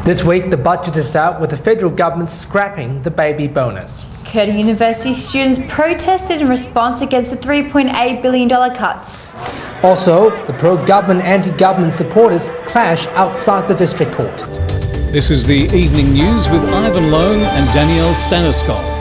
This week, the budget is out with the federal government scrapping the baby bonus. Curtin University students protested in response against the $3.8 billion cuts. Also, the pro-government, anti-government supporters clash outside the district court. This is the evening news with Ivan Leung and Danielle Staniskov.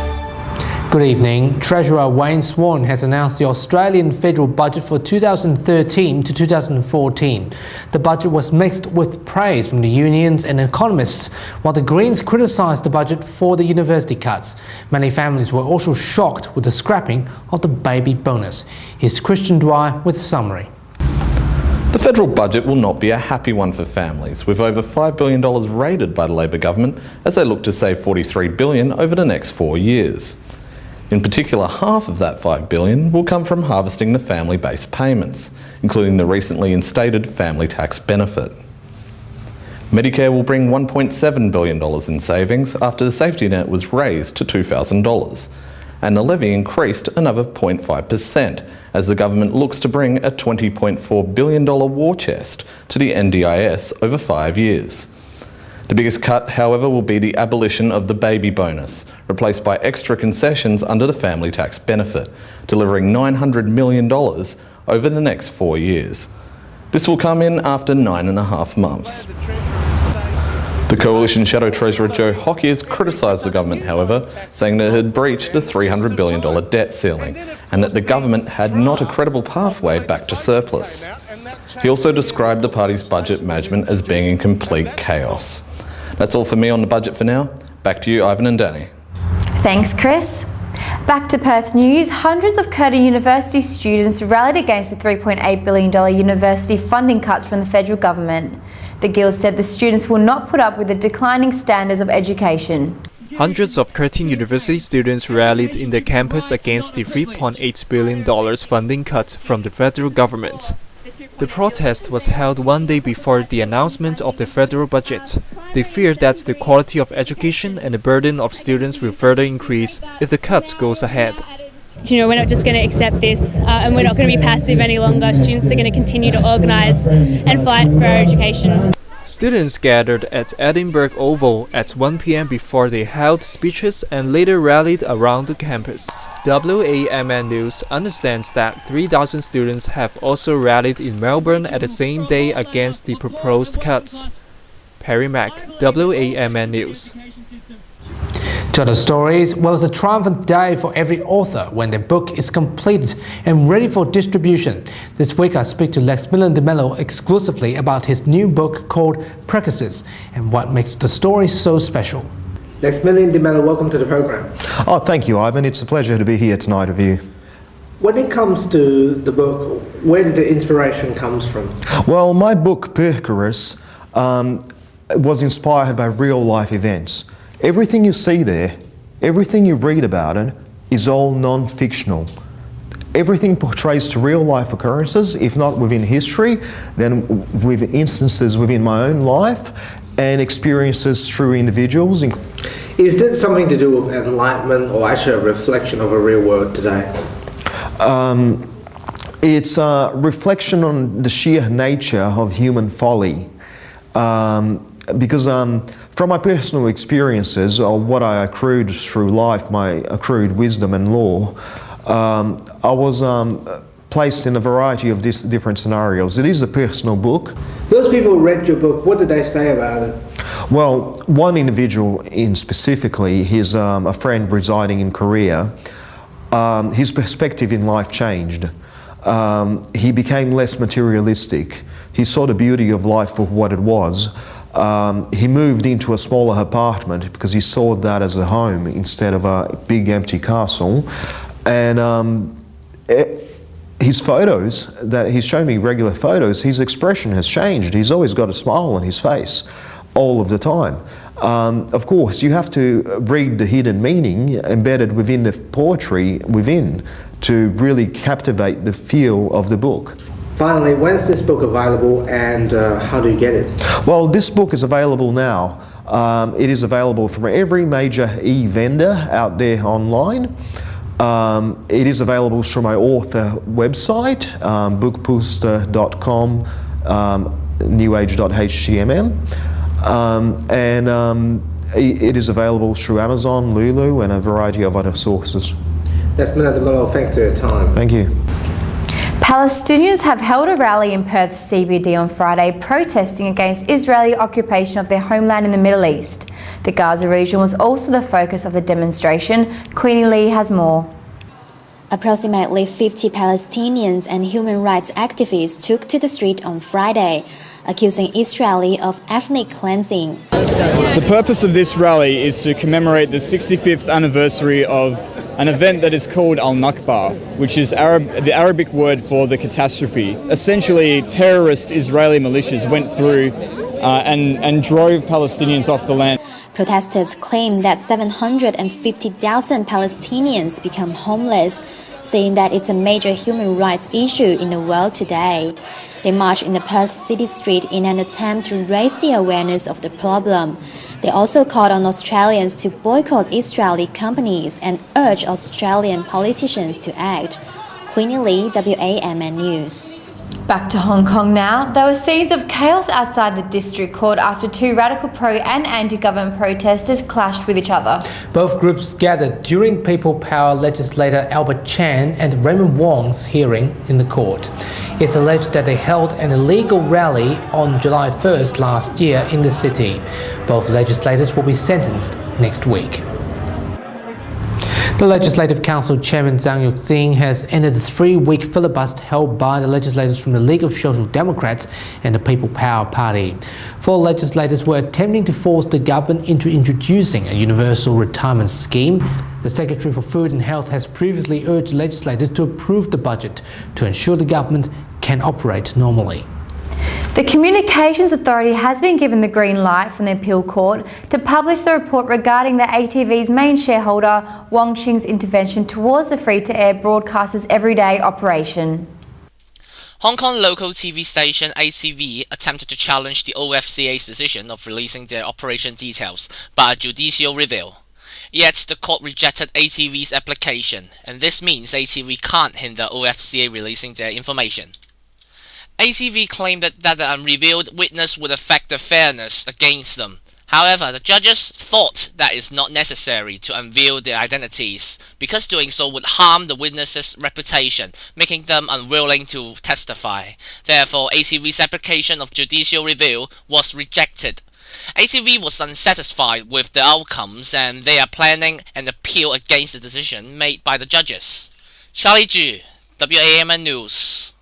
Good evening. Treasurer Wayne Swan has announced the Australian federal budget for 2013 to 2014. The budget was mixed with praise from the unions and economists, while the Greens criticised the budget for the university cuts. Many families were also shocked with the scrapping of the baby bonus. Here's Christian Dwyer with a summary. The federal budget will not be a happy one for families, with over $5 billion raided by the Labor government as they look to save $43 billion over the next 4 years. In particular, half of that $5 billion will come from harvesting the family-based payments, including the recently instated family tax benefit. Medicare will bring $1.7 billion in savings after the safety net was raised to $2,000, and the levy increased another 0.5% as the government looks to bring a $20.4 billion war chest to the NDIS over 5 years. The biggest cut, however, will be the abolition of the baby bonus, replaced by extra concessions under the family tax benefit, delivering $900 million over the next 4 years. This will come in after 9.5 months. The Coalition Shadow Treasurer Joe Hockey has criticised the government, however, saying that it had breached the $300 billion debt ceiling and that the government had not a credible pathway back to surplus. He also described the party's budget management as being in complete chaos. That's all for me on the budget for now. Back to you, Ivan and Danny. Thanks, Chris. Back to Perth news. Hundreds of Curtin University students rallied against the $3.8 billion university funding cuts from the federal government. The Guild said the students will not put up with the declining standards of education. Hundreds of Curtin University students rallied in their campus against the $3.8 billion funding cut from the federal government. The protest was held one day before the announcement of the federal budget. They fear that the quality of education and the burden of students will further increase if the cut goes ahead. You know, we're not just going to accept this and we're not going to be passive any longer. Students are going to continue to organise and fight for our education. Students gathered at Edinburgh Oval at 1 p.m. before they held speeches and later rallied around the campus. WAMN News understands that 3,000 students have also rallied in Melbourne at the same day against the proposed cuts. Perry Mack, WAMN News. To other stories, well, it's a triumphant day for every author when their book is completed and ready for distribution. This week I speak to Lexmilian De Mello exclusively about his new book called Precursors and what makes the story so special. Lexmilian De Mello, welcome to the program. Oh, thank you, Ivan. It's a pleasure to be here tonight with you. When it comes to the book, where did the inspiration come from? Well, my book, Precursors, was inspired by real-life events. Everything you see there, everything you read about it, is all non-fictional. Everything portrays to real-life occurrences, if not within history, then with instances within my own life and experiences through individuals. Is that something to do with enlightenment or actually a reflection of a real world today? It's a reflection on the sheer nature of human folly. Because from my personal experiences, or what I accrued through life, my accrued wisdom and law, I was placed in a variety of different scenarios. It is a personal book. Those people who read your book, what did they say about it? Well, one individual specifically, he's a friend residing in Korea. His perspective in life changed. He became less materialistic. He saw the beauty of life for what it was. He moved into a smaller apartment because he saw that as a home instead of a big empty castle. And his photos, that he's shown me regular photos, his expression has changed. He's always got a smile on his face all of the time. Of course, you have to read the hidden meaning embedded within the poetry within to really captivate the feel of the book. Finally, when's this book available and how do you get it? Well, this book is available now. It is available from every major e-vendor out there online. It is available through my author website, bookbooster.com, newage.html. It is available through Amazon, Lulu, and a variety of other sources. Lexmilian De Mello, thanks for your time. Thank you. Palestinians have held a rally in Perth CBD on Friday protesting against Israeli occupation of their homeland in the Middle East. The Gaza region was also the focus of the demonstration. Queenie Lee has more. Approximately 50 Palestinians and human rights activists took to the street on Friday, accusing Israel of ethnic cleansing. The purpose of this rally is to commemorate the 65th anniversary of an event that is called Al-Nakba, which is the Arabic word for the catastrophe. Essentially, terrorist Israeli militias went through and drove Palestinians off the land. Protesters claim that 750,000 Palestinians become homeless, saying that it's a major human rights issue in the world today. They marched in the Perth city street in an attempt to raise the awareness of the problem. They also called on Australians to boycott Israeli companies and urged Australian politicians to act. Queenie Lee, WAMN News. Back to Hong Kong now. There were scenes of chaos outside the district court after two radical pro and anti-government protesters clashed with each other. Both groups gathered during People Power legislator Albert Chan and Raymond Wong's hearing in the court. It's alleged that they held an illegal rally on July 1st last year in the city. Both legislators will be sentenced next week. The Legislative Council Chairman Tsang Yok Sing has ended the 3-week filibuster held by the legislators from the League of Social Democrats and the People Power Party. 4 legislators were attempting to force the government into introducing a universal retirement scheme. The Secretary for Food and Health has previously urged legislators to approve the budget to ensure the government can operate normally. The Communications Authority has been given the green light from the appeal court to publish the report regarding the ATV's main shareholder, Wong Ching's intervention towards the free-to-air broadcaster's everyday operation. Hong Kong local TV station ATV attempted to challenge the OFCA's decision of releasing their operation details by a judicial review. Yet the court rejected ATV's application, and this means ATV can't hinder OFCA releasing their information. ATV claimed that the unrevealed witness would affect the fairness against them. However, the judges thought that it's not necessary to unveil their identities, because doing so would harm the witnesses' reputation, making them unwilling to testify. Therefore, ATV's application of judicial review was rejected. ATV was unsatisfied with the outcomes, and they are planning an appeal against the decision made by the judges. Charlie Ju, WAMN News.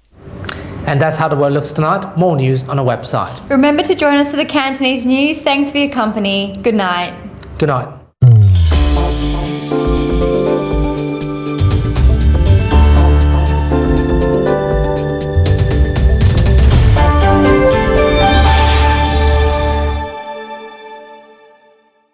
And that's how the world looks tonight. More news on our website. Remember to join us for the Cantonese news. Thanks for your company. Good night. Good night.